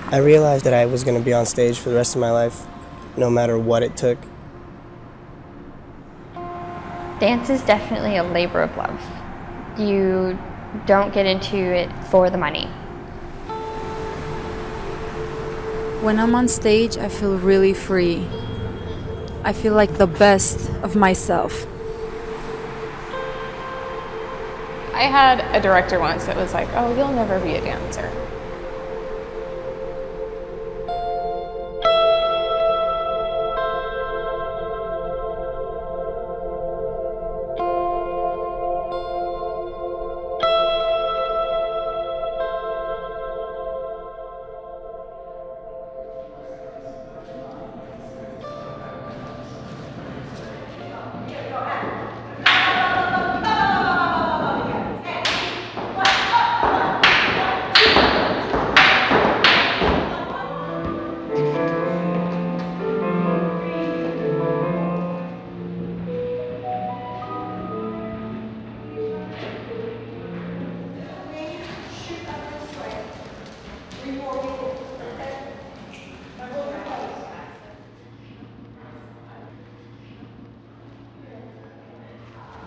I realized that I was going to be on stage for the rest of my life, no matter what it took. Dance is definitely a labor of love. You don't get into it for the money. When I'm on stage, I feel really free. I feel like the best of myself. I had a director once that was like, "Oh, you'll never be a dancer."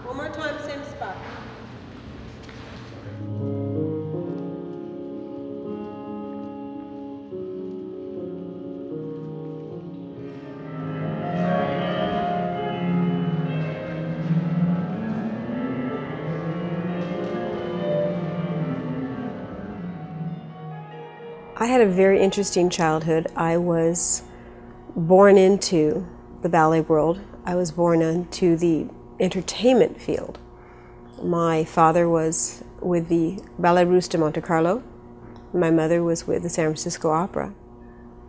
One more time, same spot. I had a very interesting childhood. I was born into the ballet world. I was born into the entertainment field. My father was with the Ballet Russe de Monte Carlo. My mother was with the San Francisco Opera.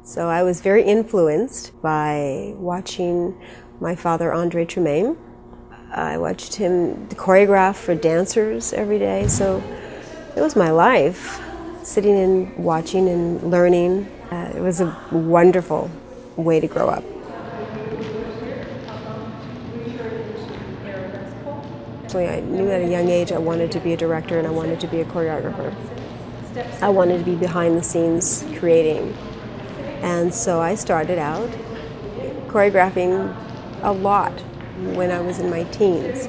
So I was very influenced by watching my father, Andre Tremaine. I watched him choreograph for dancers every day, so it was my life, sitting and watching and learning. It was a wonderful way to grow up. I knew at a young age I wanted to be a director and I wanted to be a choreographer. I wanted to be behind the scenes creating. And so I started out choreographing a lot when I was in my teens.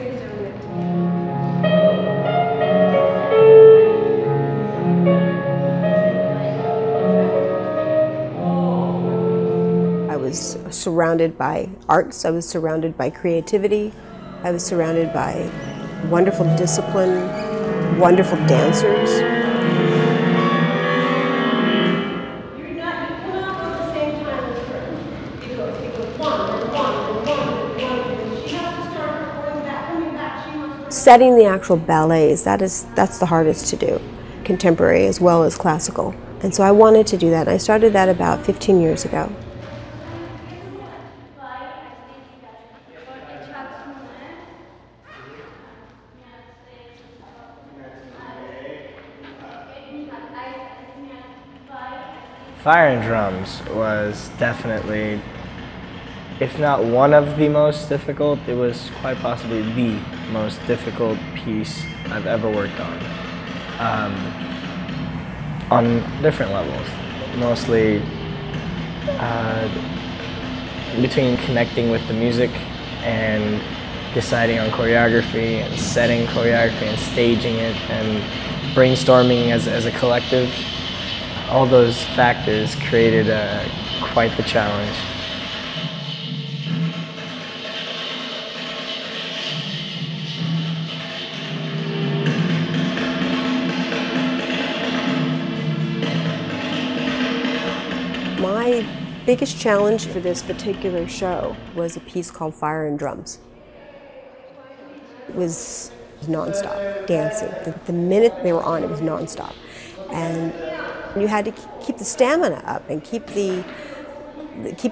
I was surrounded by arts, I was surrounded by creativity, I was surrounded by wonderful discipline, wonderful dancers. Setting the actual ballets, that's the hardest to do, contemporary as well as classical. And so I wanted to do that. I started that about 15 years ago. Fire and drums was definitely, if not one of the most difficult, it was quite possibly the most difficult piece I've ever worked on different levels. Mostly between connecting with the music and deciding on choreography and setting choreography and staging it and brainstorming as a collective. All those factors created quite the challenge. My biggest challenge for this particular show was a piece called Fire and Drums. It was nonstop dancing. The minute they were on, it was nonstop. And you had to keep the stamina up and keep it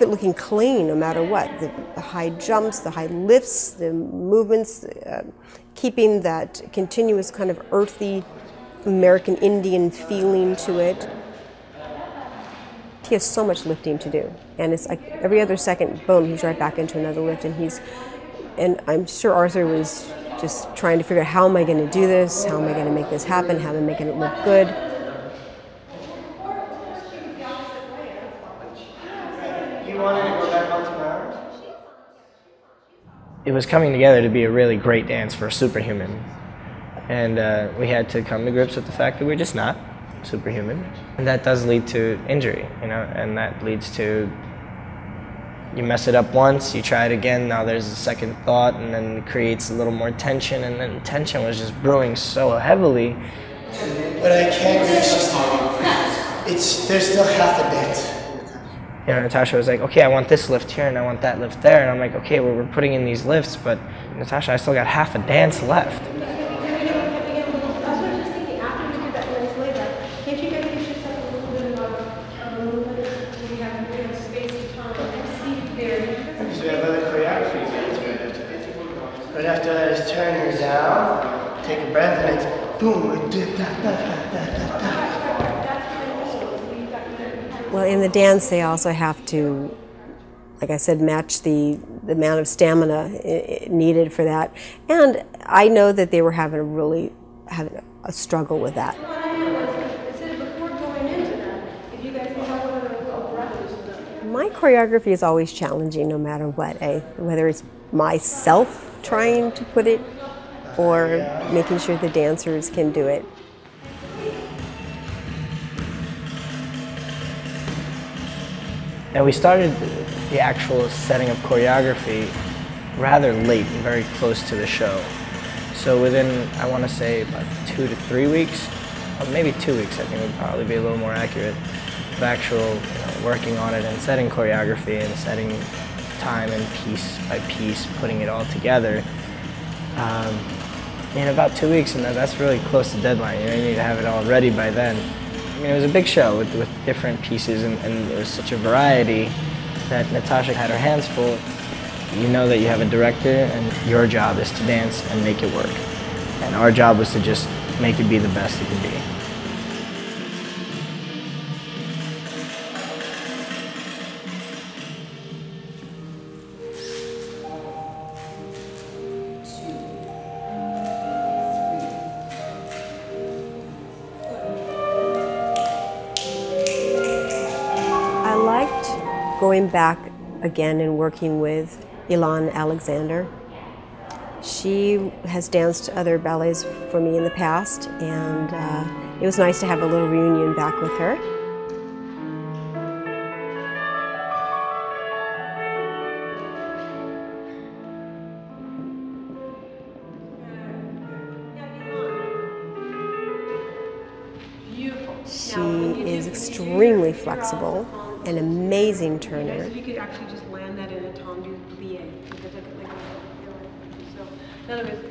looking clean no matter what. The high jumps, the high lifts, the movements, keeping that continuous kind of earthy American Indian feeling to it. He has so much lifting to do, and it's like every other second, boom, he's right back into another lift, and I'm sure Artur was just trying to figure out, how am I going to do this? How am I going to make this happen? How am I making it look good? it was coming together to be a really great dance for a superhuman. And we had to come to grips with the fact that we're just not superhuman. And that does lead to injury, you know, and that leads to, you mess it up once, you try it again, now there's a second thought, and then it creates a little more tension, and then tension was just brewing so heavily. But I can't reach there's still half a dance. You know, Natasha was like, okay, I want this lift here and I want that lift there. And I'm like, okay, well, we're putting in these lifts, but Natasha, I still got half a dance left. But after I just turn her down, take a breath, and it's boom, Well, in the dance, they also have to, like I said, match the amount of stamina needed for that. And I know that they were having a struggle with that. My choreography is always challenging, no matter what, whether it's myself trying to put it or making sure the dancers can do it. And we started the actual setting of choreography rather late and very close to the show. So within, I want to say, about 2 to 3 weeks, or maybe 2 weeks, I think would probably be a little more accurate, of actual working on it and setting choreography and setting time and piece by piece, putting it all together. In about 2 weeks, and that's really close to deadline. You know, you need to have it all ready by then. I mean, it was a big show with different pieces, and there was such a variety that Natasha had her hands full. You know that you have a director, and your job is to dance and make it work. And our job was to just make it be the best it could be. Going back again and working with Elan Alekzander. She has danced other ballets for me in the past, and it was nice to have a little reunion back with her. She is extremely flexible. An amazing turner. If you could actually just land that in a tendu plie. So, in other words,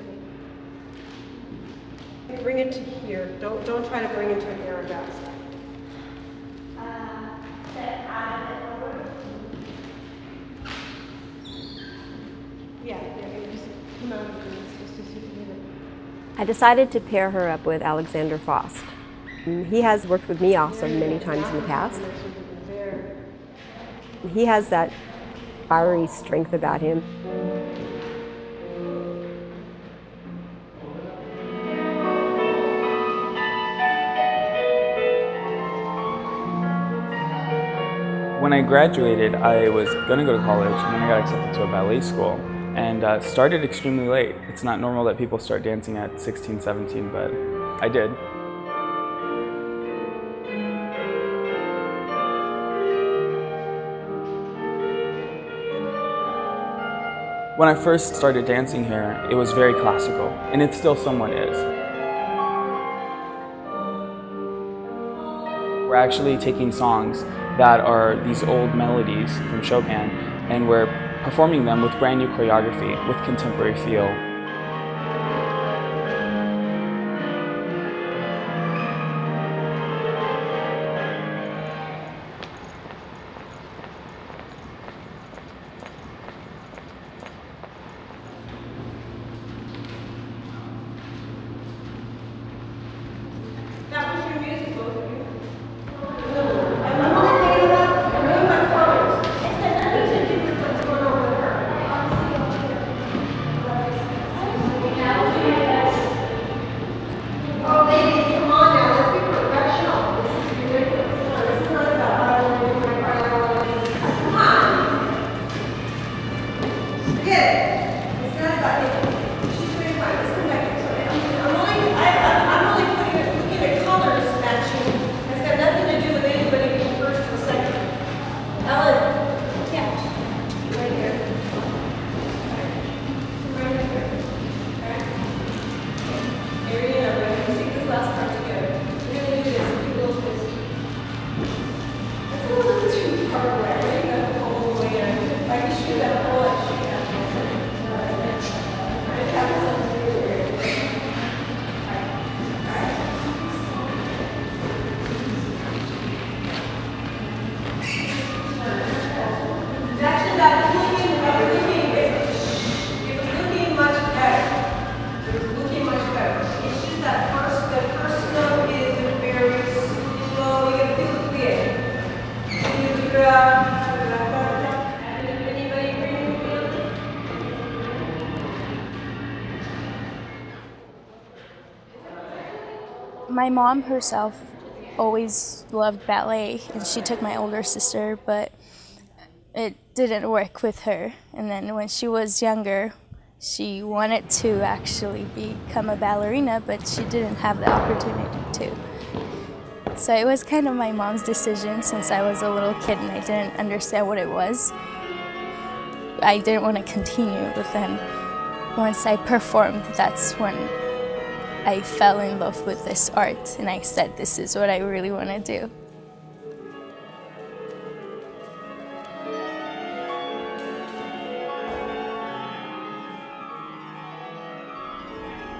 bring it to here. Don't try to bring it to an arabesque. Yeah, just come out of this. Just I decided to pair her up with Aleksander Fost. He has worked with me also many times in the past. He has that fiery strength about him. When I graduated, I was going to go to college, and then I got accepted to a ballet school, and started extremely late. It's not normal that people start dancing at 16, 17, but I did. When I first started dancing here, it was very classical, and it still somewhat is. We're actually taking songs that are these old melodies from Chopin, and we're performing them with brand new choreography, with contemporary feel. My mom herself always loved ballet, and she took my older sister, but it didn't work with her. And then when she was younger, she wanted to actually become a ballerina, but she didn't have the opportunity to. So it was kind of my mom's decision since I was a little kid and I didn't understand what it was. I didn't want to continue, but then once I performed, that's when I fell in love with this art and I said, this is what I really want to do.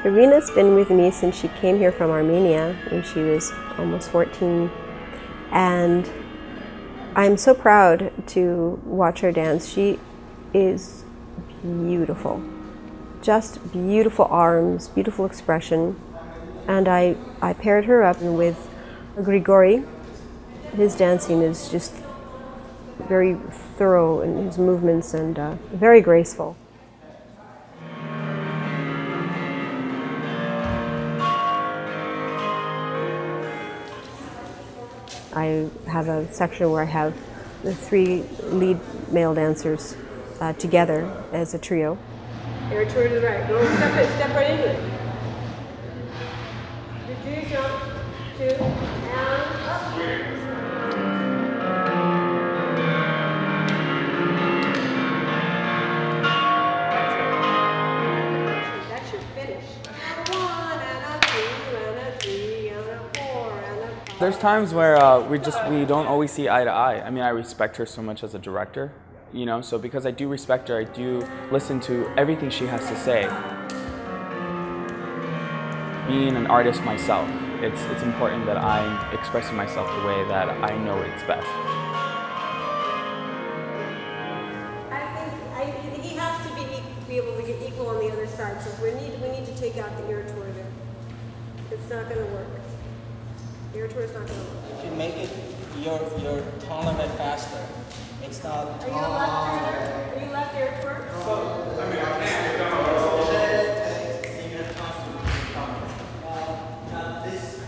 Irina's been with me since she came here from Armenia when she was almost 14, and I'm so proud to watch her dance. She is beautiful, just beautiful arms, beautiful expression, and I paired her up with Grigori. His dancing is just very thorough in his movements and very graceful. I have a section where I have the 3 lead male dancers together as a trio. Artur to the right. Go step right into it. Do jump, 2, and up. That's your finish. And a 1, and a 2, and a 3, and a 4, and a 5. There's times where we don't always see eye to eye. I mean, I respect her so much as a director, you know, so because I do respect her, I do listen to everything she has to say. Being an artist myself, it's important that I'm expressing myself the way that I know it's best. I think he has to be able to get equal on the other side, so we need to take out the Artur there. It's not going to work. The Artur is not going to work. If you make it your tone a bit faster, it's not. Are you a left turner? Are you left Artur?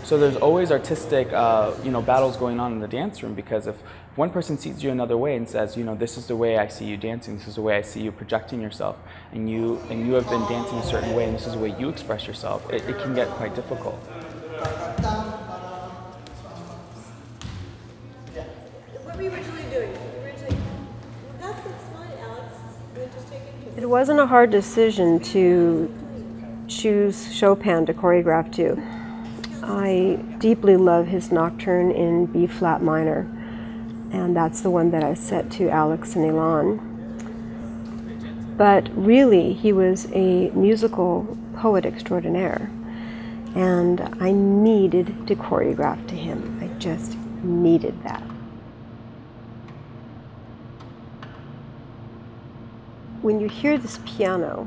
So there's always artistic, battles going on in the dance room, because if one person sees you another way and says, this is the way I see you dancing, this is the way I see you projecting yourself, and you have been dancing a certain way, and this is the way you express yourself, it can get quite difficult. What were you originally doing? That's fine, Alex. We'll just take it. It wasn't a hard decision to choose Chopin to choreograph to. I deeply love his nocturne in B flat minor, and that's the one that I set to Alex and Elan. But really, he was a musical poet extraordinaire, and I needed to choreograph to him. I just needed that. When you hear this piano,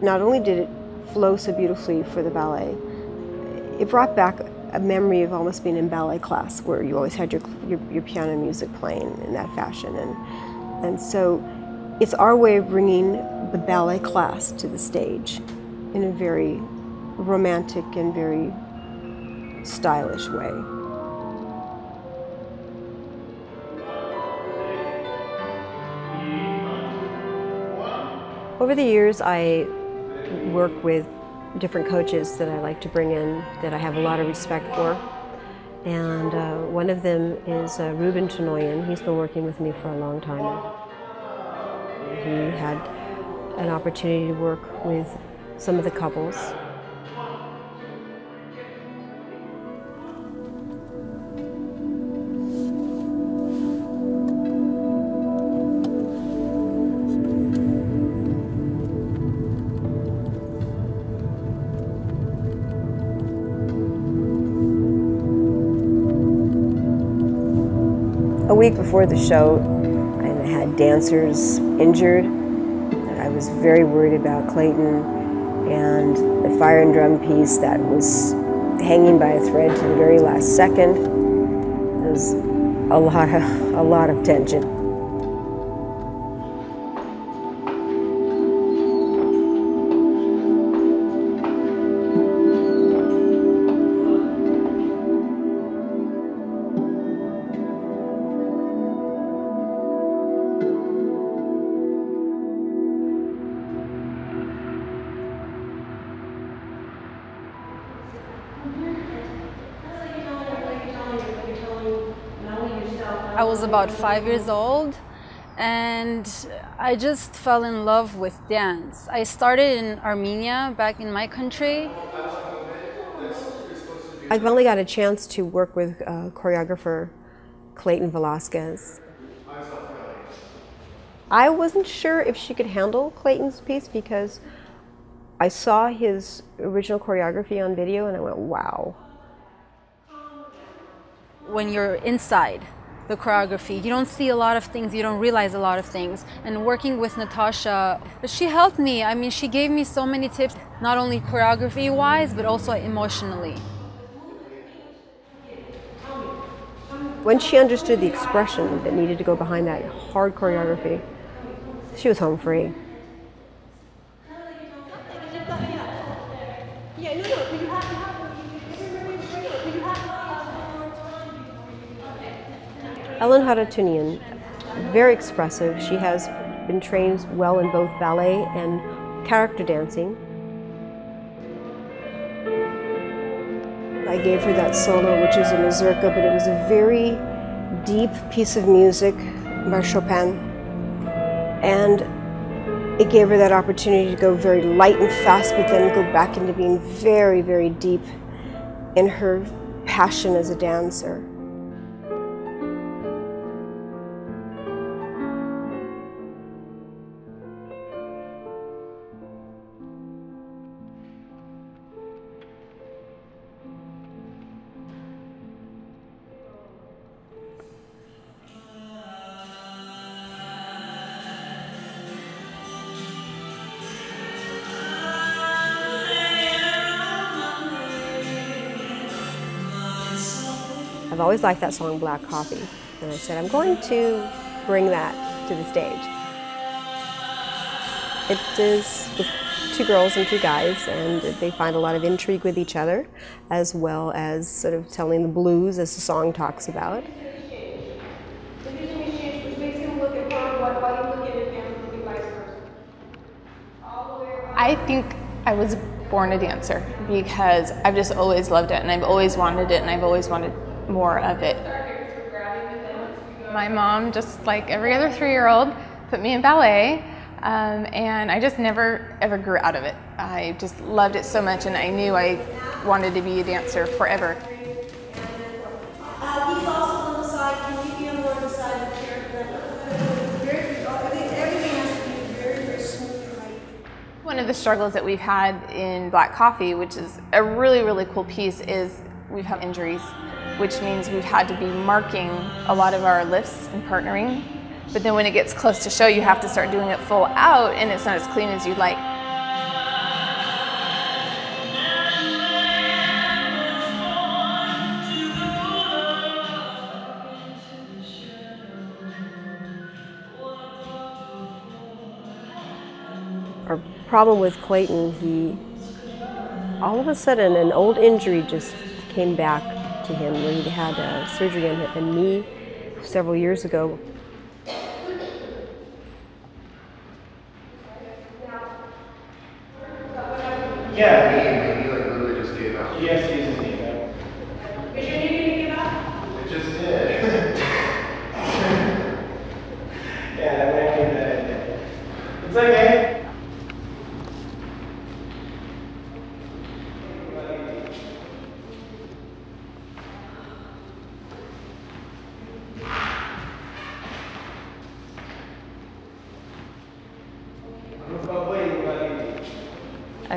not only did it flow so beautifully for the ballet, it brought back a memory of almost being in ballet class, where you always had your piano music playing in that fashion. And so it's our way of bringing the ballet class to the stage in a very romantic and very stylish way. Over the years, I work with different coaches that I like to bring in that I have a lot of respect for. And one of them is Ruben Tenoyan. He's been working with me for a long time. He had an opportunity to work with some of the couples. A week before the show, I had dancers injured. I was very worried about Clayton, and the fire and drum piece that was hanging by a thread to the very last second. There was a lot of tension. I was about 5 years old, and I just fell in love with dance. I started in Armenia, back in my country. I finally got a chance to work with choreographer Clayton Velasquez. I wasn't sure if she could handle Clayton's piece because I saw his original choreography on video and I went, wow. When you're inside the choreography, you don't see a lot of things, you don't realize a lot of things. And working with Natasha, she helped me. I mean, she gave me so many tips, not only choreography-wise, but also emotionally. When she understood the expression that needed to go behind that hard choreography, she was home free. Elen Harutunyan, very expressive. She has been trained well in both ballet and character dancing. I gave her that solo, which is a mazurka, but it was a very deep piece of music by Chopin. And it gave her that opportunity to go very light and fast, but then go back into being very, very deep in her passion as a dancer. I've always liked that song, Black Coffee, and I said, I'm going to bring that to the stage. It is with two girls and two guys, and they find a lot of intrigue with each other, as well as sort of telling the blues, as the song talks about. I think I was born a dancer because I've just always loved it, and I've always wanted it, and I've always wanted more of it. My mom, just like every other 3-year-old, put me in ballet, and I just never ever grew out of it. I just loved it so much, and I knew I wanted to be a dancer forever. He's also on the side. Can you be on the side of the chair? Everything has to be very, very smooth and light. One of the struggles that we've had in Black Coffee, which is a really, really cool piece, is we've had injuries, which means we've had to be marking a lot of our lifts and partnering. But then when it gets close to show, you have to start doing it full out, and it's not as clean as you'd like. Our problem with Clayton, all of a sudden an old injury just came back to him where he had surgery on a knee several years ago. Yeah. He like literally just gave up. Yes, he just gave up. Is your knee going to give up? It just did. Yeah, that might be the idea. It's okay.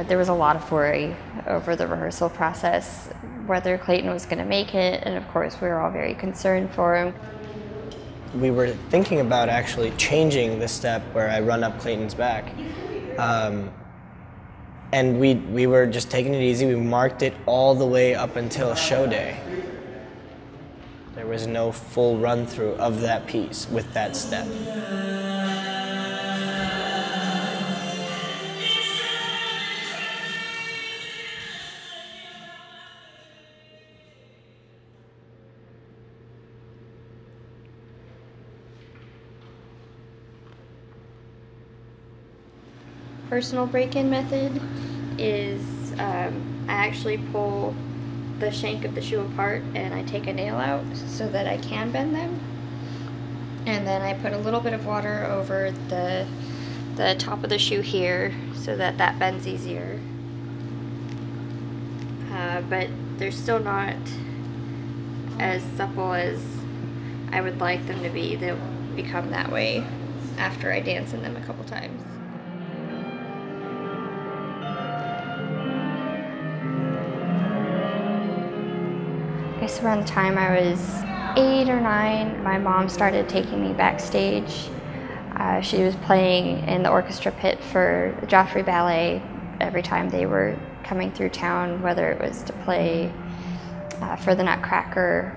There was a lot of worry over the rehearsal process, whether Clayton was going to make it, and of course we were all very concerned for him. We were thinking about actually changing the step where I run up Clayton's back. And we were just taking it easy. We marked it all the way up until show day. There was no full run-through of that piece with that step. Personal break-in method is I actually pull the shank of the shoe apart and I take a nail out so that I can bend them. And then I put a little bit of water over the top of the shoe here so that that bends easier. But they're still not as supple as I would like them to be. They'll become that way after I dance in them a couple times. I guess around the time I was 8 or 9, my mom started taking me backstage. She was playing in the orchestra pit for the Joffrey Ballet every time they were coming through town, whether it was to play for the Nutcracker.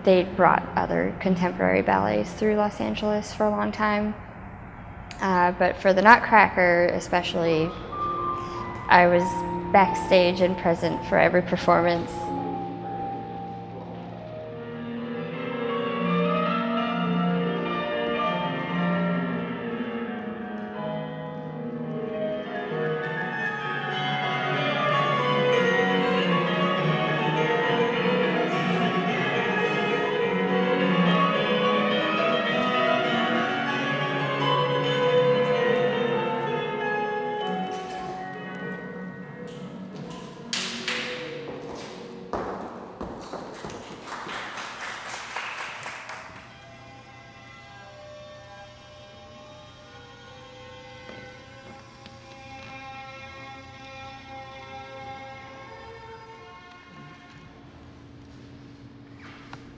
They'd brought other contemporary ballets through Los Angeles for a long time. But for the Nutcracker especially, I was backstage and present for every performance.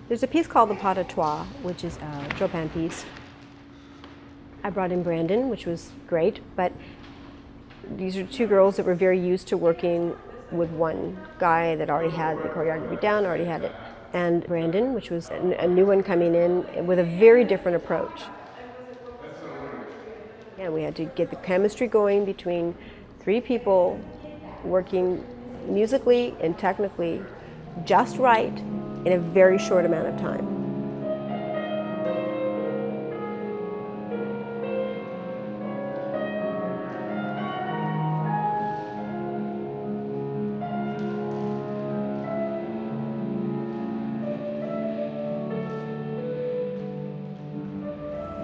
There's a piece called the Pas de Trois, which is a Chopin piece. I brought in Brandon, which was great, but these are two girls that were very used to working with one guy that already had the choreography down, already had it, and Brandon, which was a new one coming in with a very different approach. And we had to get the chemistry going between 3 people working musically and technically just right in a very short amount of time.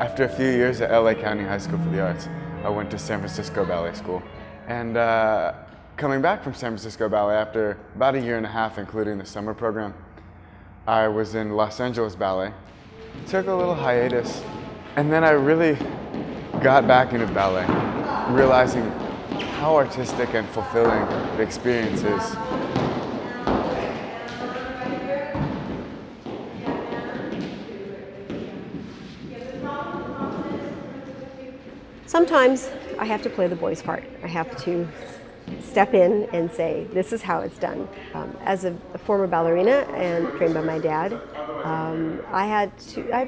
After a few years at LA County High School for the Arts, I went to San Francisco Ballet School. And coming back from San Francisco Ballet after about a year and a half, including the summer program, I was in Los Angeles Ballet, took a little hiatus, and then I really got back into ballet, realizing how artistic and fulfilling the experience is. Sometimes I have to play the boy's part. I have to step in and say, this is how it's done. As a former ballerina and trained by my dad, I had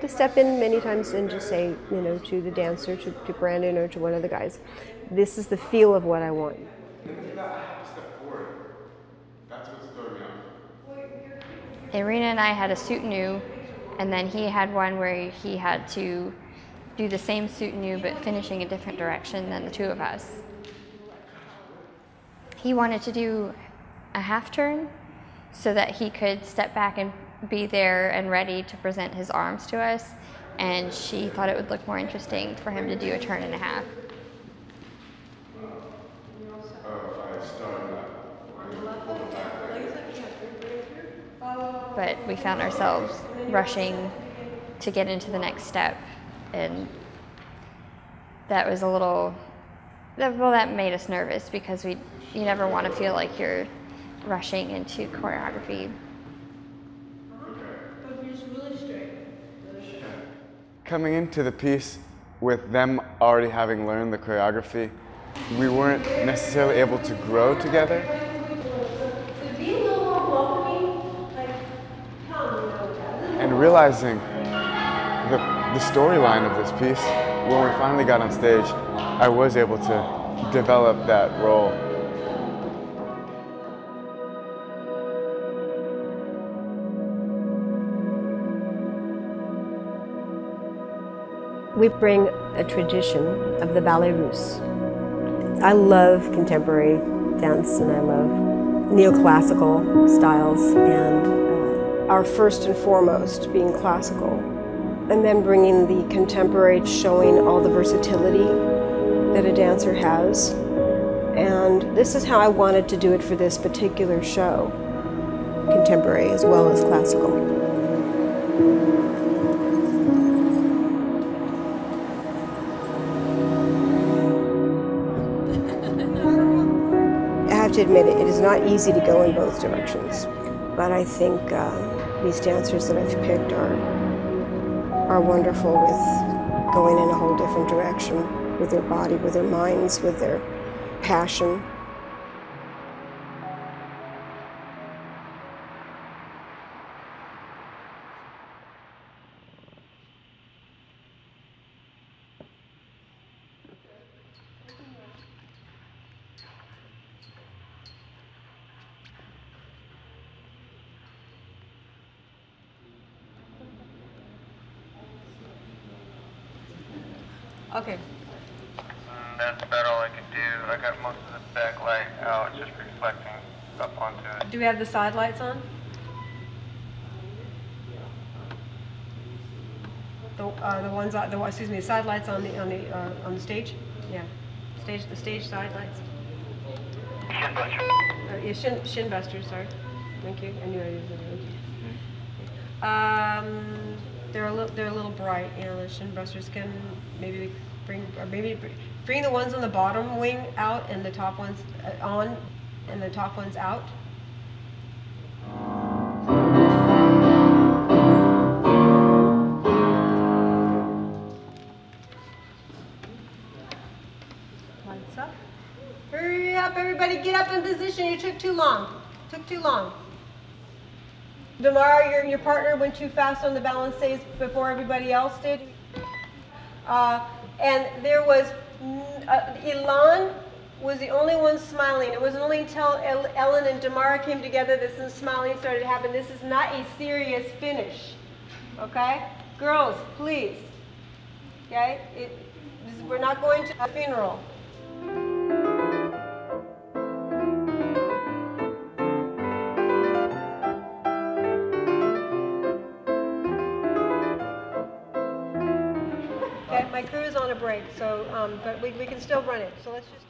to step in many times and just say, you know, to the dancer, to Brandon or to one of the guys, this is the feel of what I want. Irina and I had a soutenue, and then he had one where he had to do the same soutenue but finishing a different direction than the two of us. He wanted to do a half turn so that he could step back and be there and ready to present his arms to us, and she thought it would look more interesting for him to do a turn and a half. But we found ourselves rushing to get into the next step, and that was a little, well, that made us nervous because you never want to feel like you're rushing into choreography. Coming into the piece with them already having learned the choreography, we weren't necessarily able to grow together. And realizing the storyline of this piece, when we finally got on stage, I was able to develop that role. We bring a tradition of the ballet russe. I love contemporary dance and I love neoclassical styles, and our first and foremost being classical. And then bringing the contemporary, showing all the versatility that a dancer has. And this is how I wanted to do it for this particular show, contemporary as well as classical. I have to admit, it is not easy to go in both directions, but I think these dancers that I've picked are wonderful with going in a whole different direction with their body, with their minds, with their passion. Okay. That's about all I could do. I got most of the backlight out, just reflecting up onto it. Do we have the side lights on? The ones on the excuse me, the side lights on the stage. Yeah, the stage side lights. Shin buster. Yeah, shin busters. Sorry. Thank you. I knew I was. They're a little bright. You know, the shin busters can maybe bring the ones on the bottom wing out and the top ones on, and the top ones out. Lights up. Hurry up, everybody! Get up in position. You took too long. Damara, your partner went too fast on the balancés before everybody else did. And there was, Elan was the only one smiling. It wasn't only until Elen and Damara came together that some smiling started to happen. This is not a serious finish, okay? Girls, please, okay? We're not going to a funeral. My crew is on a break, so but we can still run it. So let's just.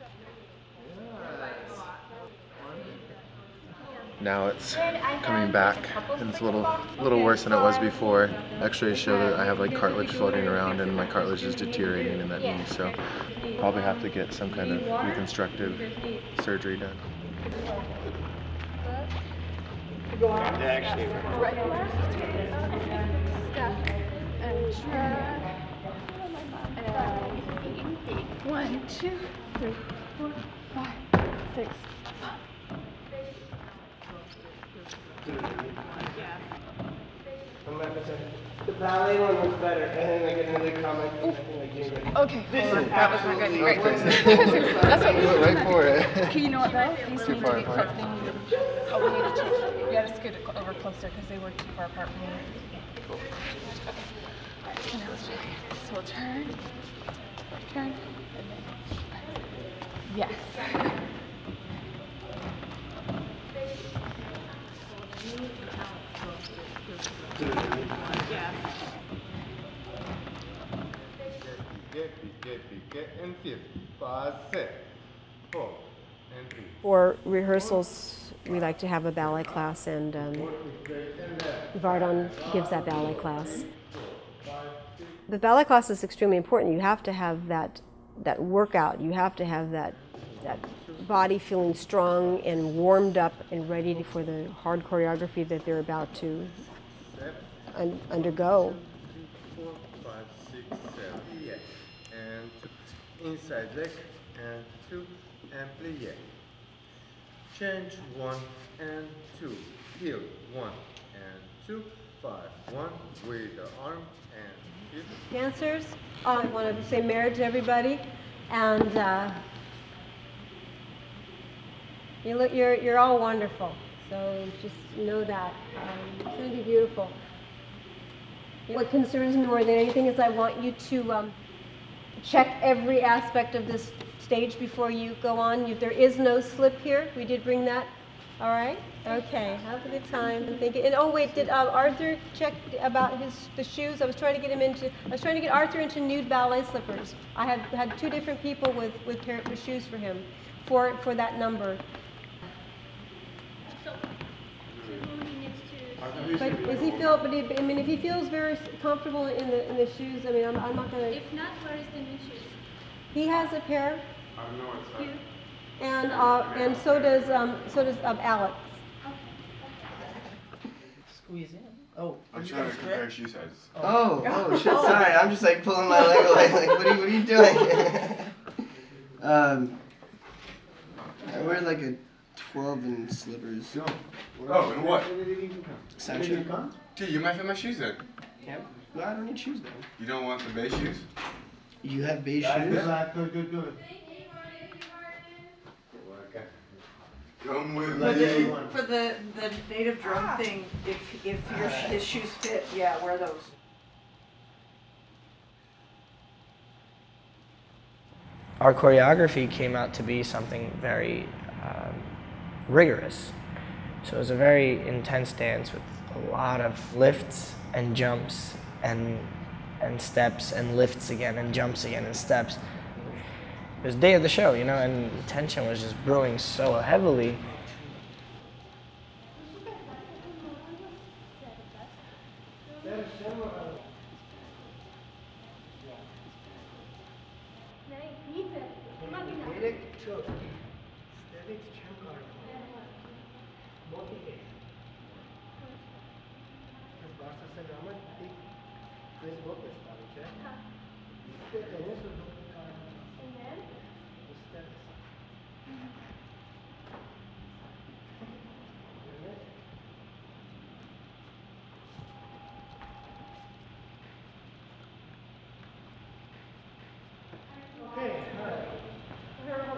Now it's coming back, and it's a little worse than it was before. X-rays show that I have like cartilage floating around, and my cartilage is deteriorating in that knee. So probably have to get some kind of reconstructive surgery done. One, two, three, 4, 5, 6. The ballet one was better, and then I get another comment. Okay, that was not good. Great. That's what we went right for it. Okay, you know what though? These Too need far to be apart. we need to change. We gotta scoot it over closer because they were too far apart from me. Cool. So now let's try again. So we'll turn, and then yes. Yeah. Pique, and 50. Passe. 4 and 3. For rehearsals, we like to have a ballet class, and Vardon gives that ballet class. The ballet class is extremely important. You have to have that workout. You have to have that body feeling strong and warmed up and ready for the hard choreography that they're about to undergo. 3, 4, 5, 6, 7. Plie. And 2. Inside leg. And 2. And plie. Change 1 and 2. Heel 1 and 2. 5. 1 with the arm and 50. Dancers, I want to say marriage to everybody, and you're all wonderful. So just know that it's going to be beautiful. What concerns me more than anything is I want you to check every aspect of this stage before you go on. There is no slip here. We did bring that. All right. Okay. Have a good time. And oh wait, did Artur check about the shoes? I was trying to get Artur into nude ballet slippers. I had 2 different people with shoes for him for that number. But does he feel? I mean, if he feels very comfortable in the shoes, I mean, I'm not gonna. If not, where is the new shoes? He has a pair. I don't know what's Here. And so does Alex. Squeeze in. Oh, I'm trying to compare shoe sizes. Oh, shit, sorry. I'm just like pulling my leg away. Like, what are you doing? I wear like a 12 in slippers. Oh, and what? Sanches. Dude, you might fit my shoes then. Yeah. No, I don't need shoes though. You don't want the beige shoes? You have beige shoes? Good. Come with For the native drum thing, if his shoes fit, yeah, wear those. Our choreography came out to be something very rigorous. So it was a very intense dance with a lot of lifts and jumps and steps and lifts again and jumps again and steps. It was day of the show, you know, and the tension was just brewing so heavily.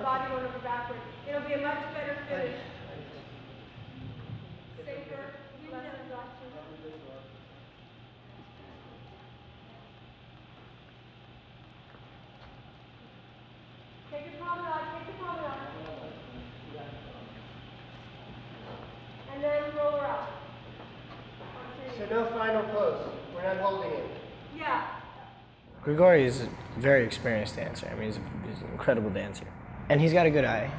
Body going over backward. It'll be a much better finish. Safer, less exhaustion. Take your promenade, and then roll her out. So no final close. We're not holding it. Yeah. Grigori is a very experienced dancer. I mean, he's an incredible dancer. And he's got a good eye.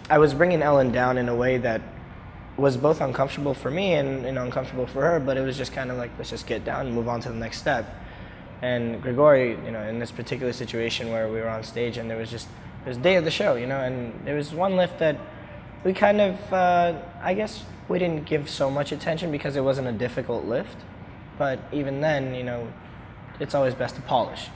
I was bringing Elen down in a way that was both uncomfortable for me and uncomfortable for her, but it was just kind of like, let's just get down and move on to the next step. And Grigori, you know, in this particular situation where we were on stage and it was day of the show, you know, and there was one lift that we kind of, I guess we didn't give so much attention because it wasn't a difficult lift, but even then, you know, it's always best to polish.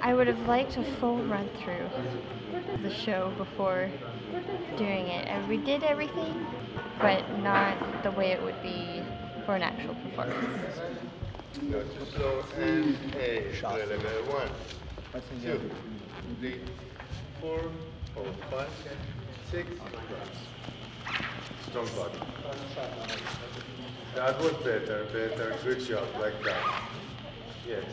I would have liked a full run through of the show before doing it. And we did everything, but not the way it would be for an actual performance. Go too slow and a level 1, 2, 3, 4, 5, 6. Strong body. That was better. Good job, like that. Yes.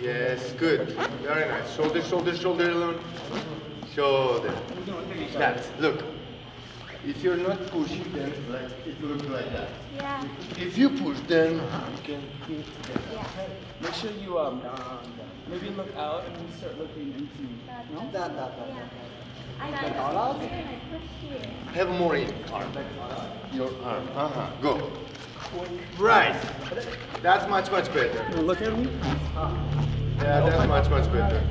Yes, good. Very nice. Shoulder, Elan. Shoulder. That's, look. If you're not pushing, then like it looks like that. Yeah. If you push, then you can. Yeah. Make sure you maybe look out and then start looking into. No? Have more in arm. Your arm. Go. Right. That's much better. Look at me. Yeah, that's much better.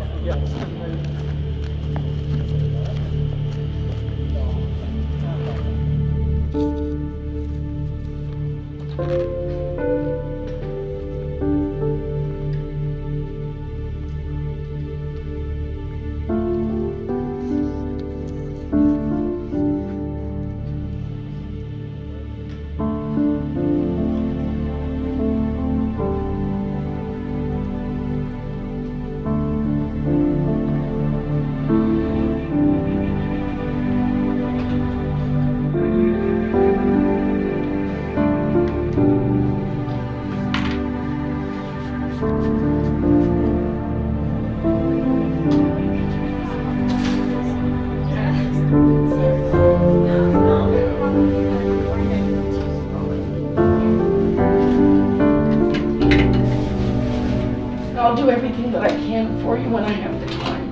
I'll do everything that I can for you when I have the time.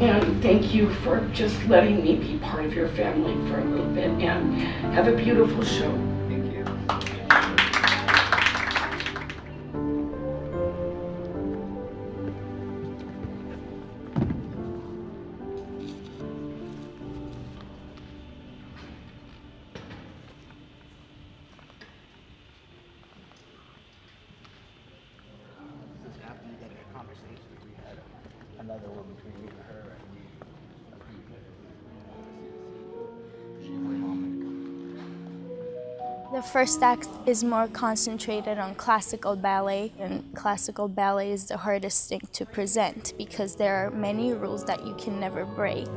And thank you for just letting me be part of your family for a little bit, and have a beautiful show. Thank you. After you got that conversation, we had another one between you and her, and she went home and The first act is more concentrated on classical ballet, and classical ballet is the hardest thing to present because there are many rules that you can never break.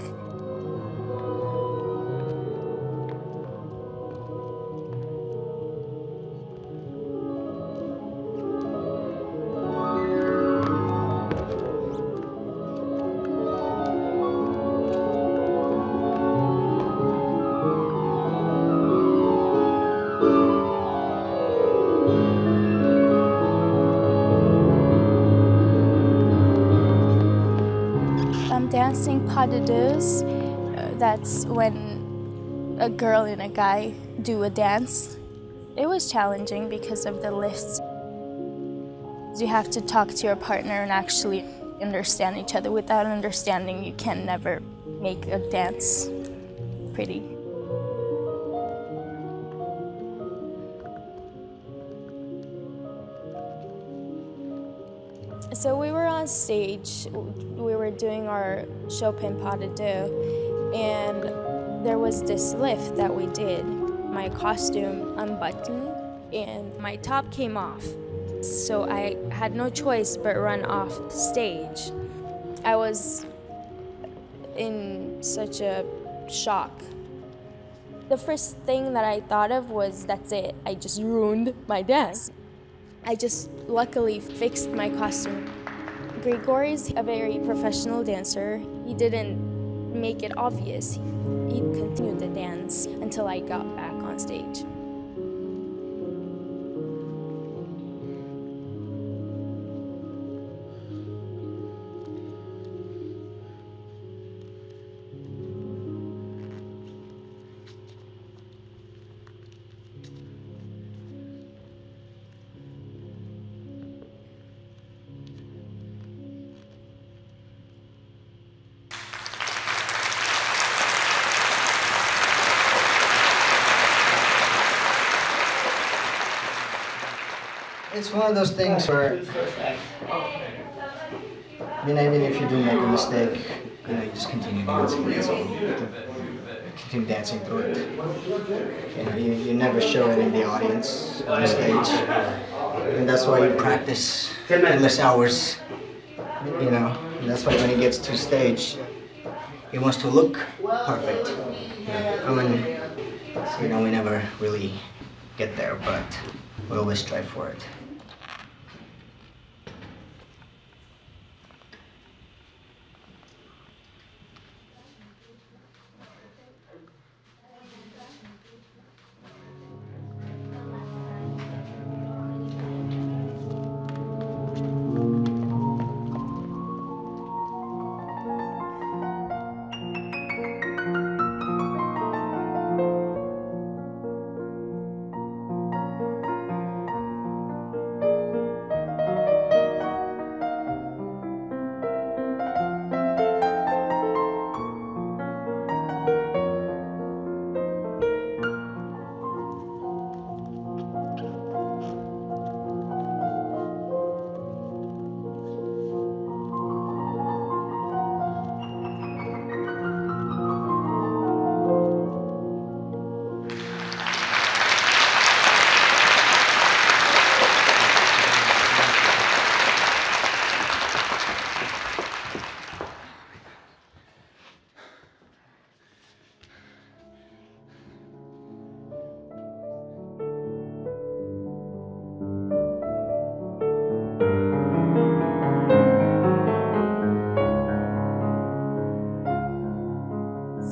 Dancing pas de deux, that's when a girl and a guy do a dance. It was challenging because of the lifts. You have to talk to your partner and actually understand each other. Without understanding, you can never make a dance pretty. So we were on stage, we were doing our Chopin pas de deux, and there was this lift that we did. My costume unbuttoned and my top came off. So I had no choice but run off stage. I was in such a shock. The first thing that I thought of was, that's it, I just ruined my dance. I just luckily fixed my costume. Grigori's a very professional dancer. He didn't make it obvious. He continued the dance until I got back on stage. It's one of those things where, even if you do make a mistake, you just continue dancing. That's all. Continue dancing through it. You never show it in the audience on the stage, and that's why you practice endless hours. And that's why when he gets to stage, he wants to look perfect. We never really get there, but we always strive for it.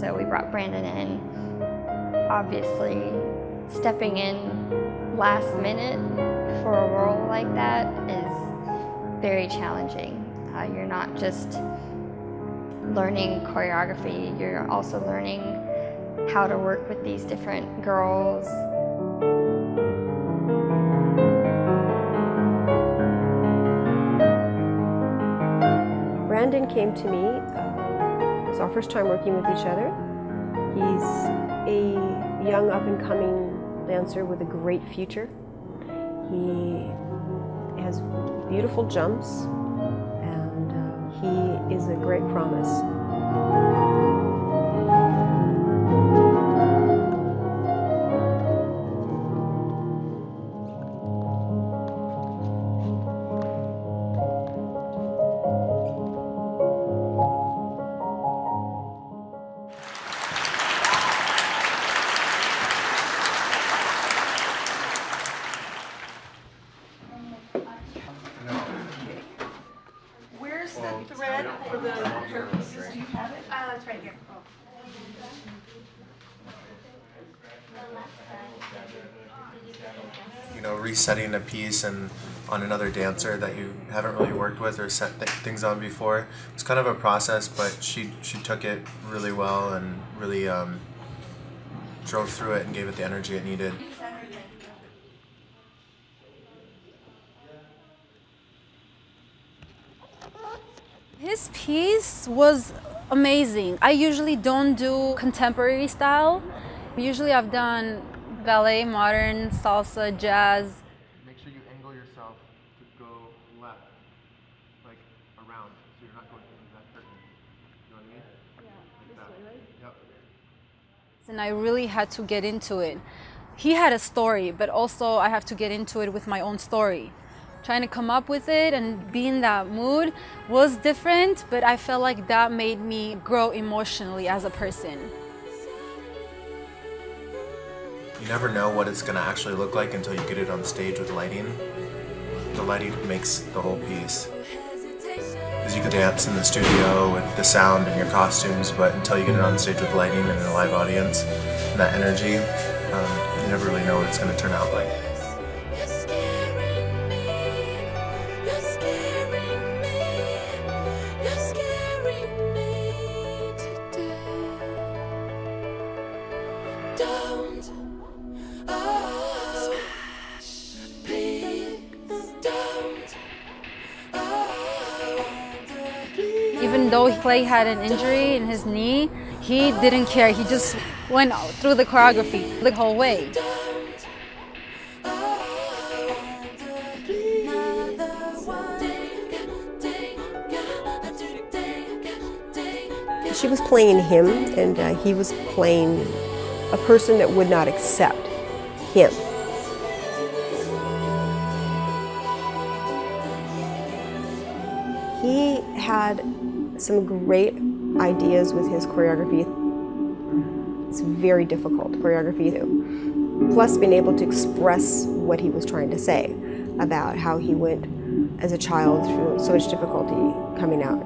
So we brought Brandon in. Obviously, stepping in last minute for a role like that is very challenging. You're not just learning choreography, you're also learning how to work with these different girls. Brandon came to me. It was our first time working with each other. He's a young up-and-coming dancer with a great future. He has beautiful jumps, and he is a great promise. Where's the thread for the pieces? Do you have it? It's right here. Resetting a piece and on another dancer that you haven't really worked with or set things on before. It's kind of a process, but she took it really well and really drove through it and gave it the energy it needed. His piece was amazing. I usually don't do contemporary style. Usually I've done ballet, modern, salsa, jazz. Make sure you angle yourself to go left, like around, so you're not going through that curtain. You know what I mean? Yeah, like that. Way, right? Yep. And I really had to get into it. He had a story, but also I have to get into it with my own story. Trying to come up with it and be in that mood was different, but I felt like that made me grow emotionally as a person. You never know what it's going to actually look like until you get it on stage with lighting. The lighting makes the whole piece. Because you could dance in the studio with the sound and your costumes, but until you get it on stage with lighting and a live audience and that energy, you never really know what it's going to turn out like. Even though Clay had an injury in his knee, he didn't care. He just went through the choreography the whole way. She was playing him, and he was playing a person that would not accept him. He had some great ideas with his choreography. It's very difficult choreography too. Plus being able to express what he was trying to say about how he went as a child through so much difficulty coming out.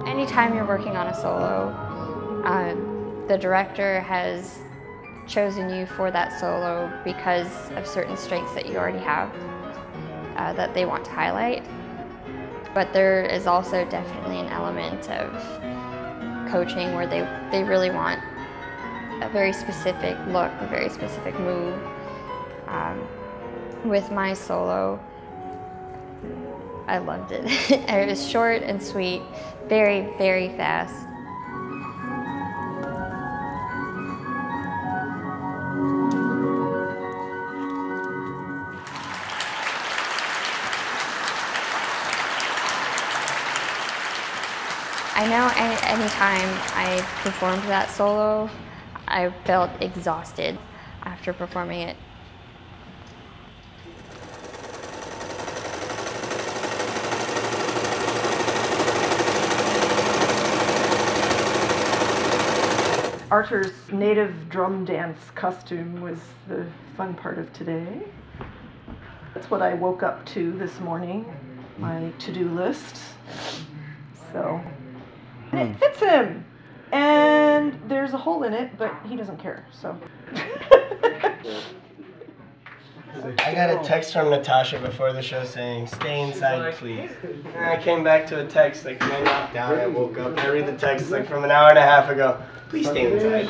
Anytime you're working on a solo, the director has chosen you for that solo because of certain strengths that you already have that they want to highlight. But there is also definitely an element of coaching where they really want a very specific look, a very specific move. With my solo, I loved it. It was short and sweet, very, very fast. I know anytime I performed that solo, I felt exhausted after performing it. Artur's native drum dance costume was the fun part of today. That's what I woke up to this morning, my to-do list. So, and it fits him. And there's a hole in it, but he doesn't care, so. I got a text from Natasha before the show saying, "Stay inside, please." And I came back to a text, like, when I knocked down, I woke up, and I read the text, like, from an hour and a half ago. Please stay inside.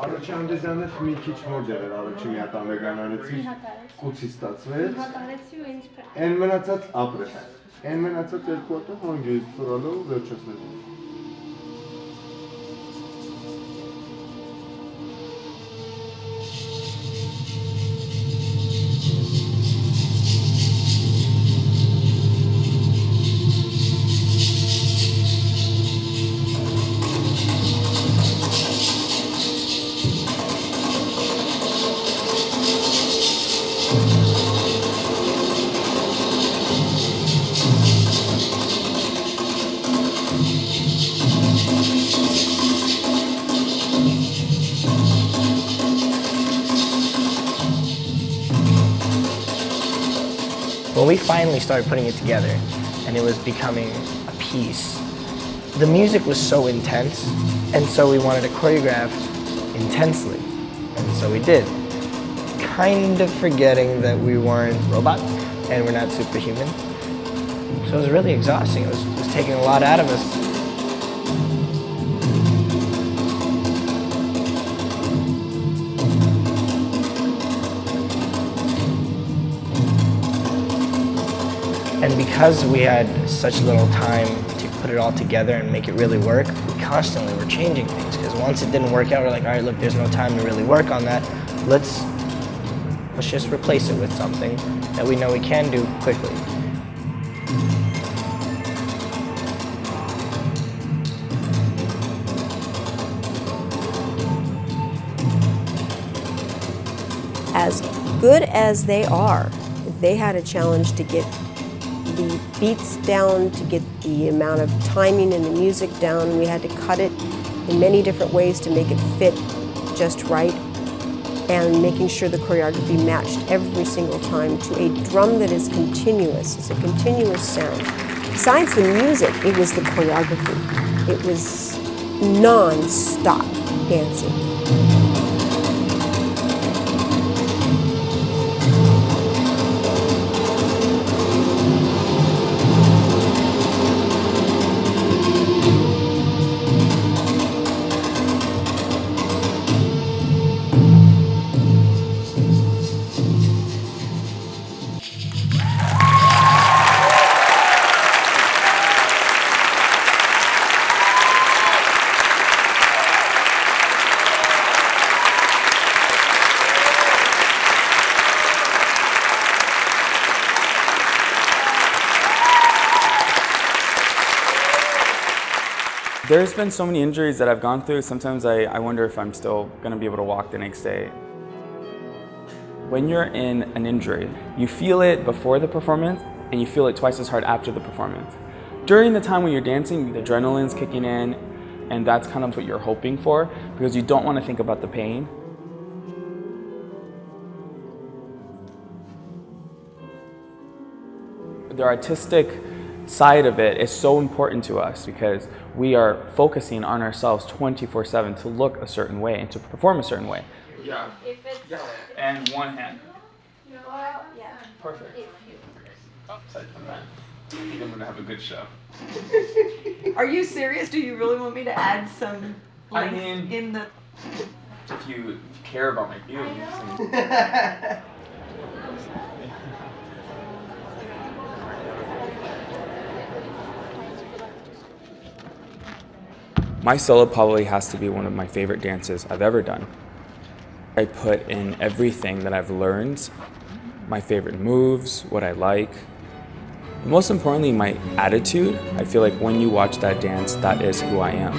Առաջան դեզանը մի քիչ հոր դեր առաջին հատան վեգանարեցի կուցի ստացվեց են մնացած ապրես են մնացած երկու հատը հանգեից ծրալով վերջացնեց When we finally started putting it together and it was becoming a piece, the music was so intense, and so we wanted to choreograph intensely, and so we did. Kind of forgetting that we weren't robots and we're not superhuman. So it was really exhausting. It was taking a lot out of us. And because we had such little time to put it all together and make it really work, we constantly were changing things. Because once it didn't work out, we're like, all right, look, there's no time to really work on that. Let's just replace it with something that we know we can do quickly. As good as they are, they had a challenge to get the beats down, to get the amount of timing and the music down. We had to cut it in many different ways to make it fit just right, and making sure the choreography matched every single time to a drum that is continuous. It's a continuous sound. Besides the music, it was the choreography. It was non-stop dancing. There's been so many injuries that I've gone through, sometimes I wonder if I'm still going to be able to walk the next day. When you're in an injury, you feel it before the performance and you feel it twice as hard after the performance. During the time when you're dancing, the adrenaline's kicking in, and that's kind of what you're hoping for because you don't want to think about the pain. The artistic side of it is so important to us because we are focusing on ourselves 24/7 to look a certain way and to perform a certain way. Yeah. And one hand. Perfect. Upside from that. I think I'm gonna have a good show. Are you serious? Do you really want me to add some length in the... If you care about my feelings. My solo probably has to be one of my favorite dances I've ever done. I put in everything that I've learned, my favorite moves, what I like. Most importantly, my attitude. I feel like when you watch that dance, that is who I am.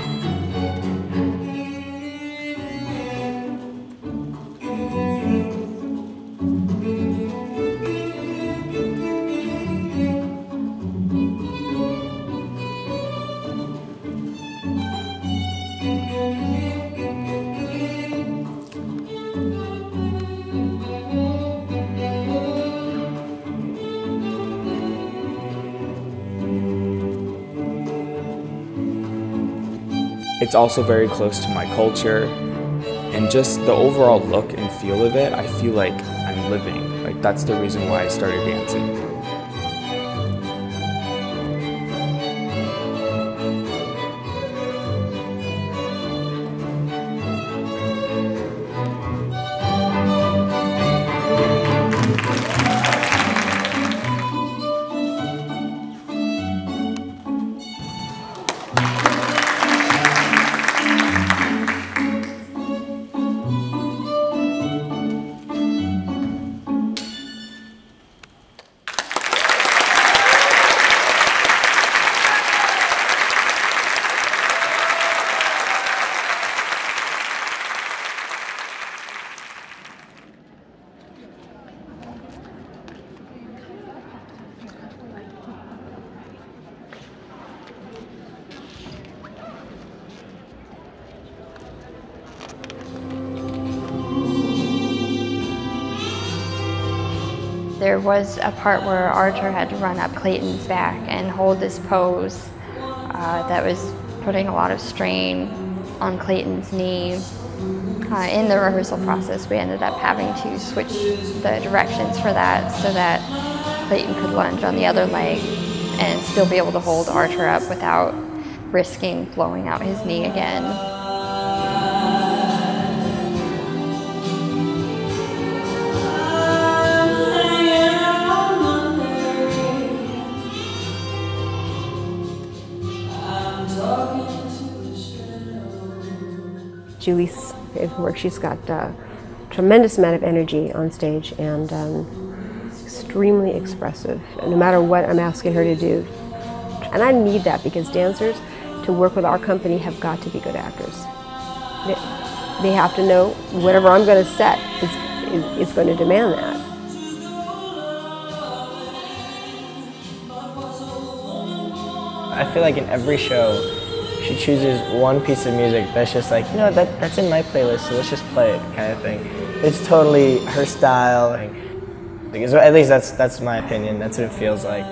It's also very close to my culture, and just the overall look and feel of it, I feel like I'm living. Like that's the reason why I started dancing. There was a part where Artur had to run up Clayton's back and hold this pose that was putting a lot of strain on Clayton's knee. In the rehearsal process, we ended up having to switch the directions for that so that Clayton could lunge on the other leg and still be able to hold Artur up without risking blowing out his knee again. Julie's work, she's got a tremendous amount of energy on stage and extremely expressive, no matter what I'm asking her to do. And I need that because dancers, to work with our company, have got to be good actors. They have to know whatever I'm going to set is going to demand that. I feel like in every show, she chooses one piece of music that's just like, you know, that's in my playlist, so let's just play it, kind of thing. It's totally her style. Because at least that's my opinion. That's what it feels like.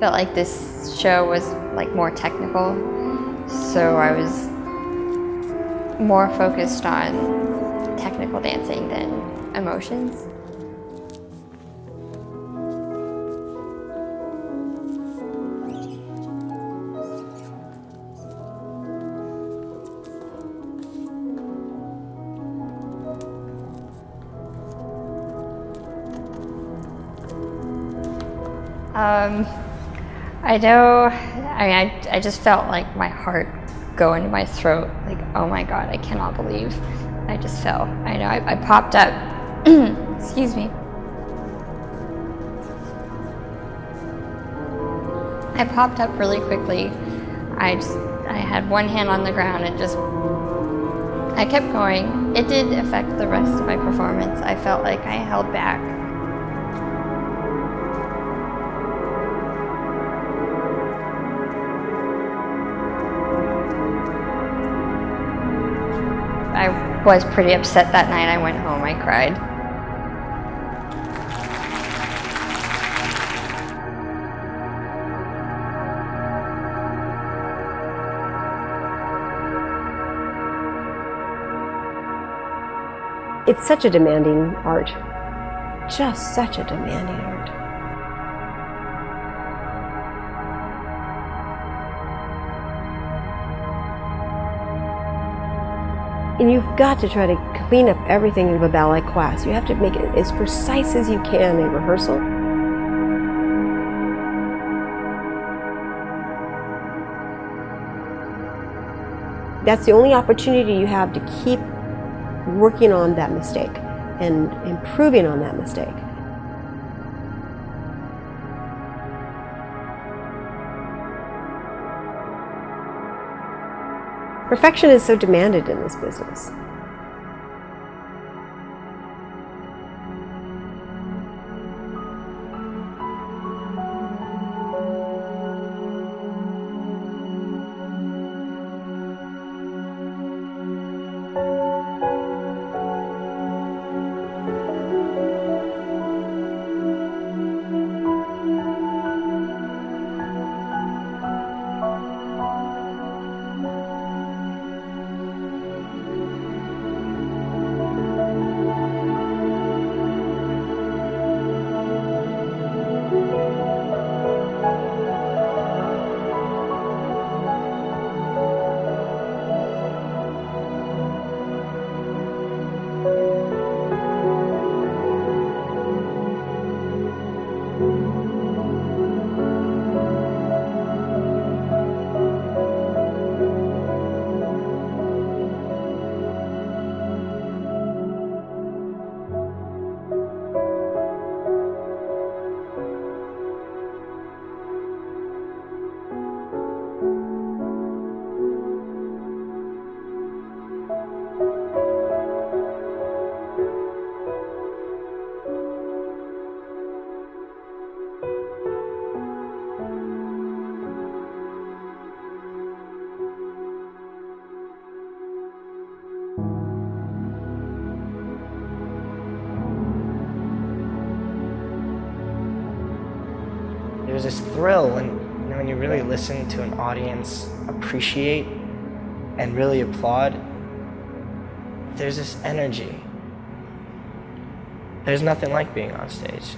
felt like this show was like more technical, so I was more focused on technical dancing than emotions. I know, I just felt like my heart go into my throat, like, oh my God, I cannot believe I just fell. I know, I popped up, excuse me. I popped up really quickly. I had one hand on the ground and I kept going. It did affect the rest of my performance. I felt like I held back. I was pretty upset that night. I went home, I cried. It's such a demanding art. Just such a demanding art. And you've got to try to clean up everything of a ballet class. You have to make it as precise as you can in rehearsal. That's the only opportunity you have to keep working on that mistake and improving on that mistake. Perfection is so demanded in this business. There's this thrill when you really listen to an audience appreciate and really applaud. There's this energy. There's nothing like being on stage.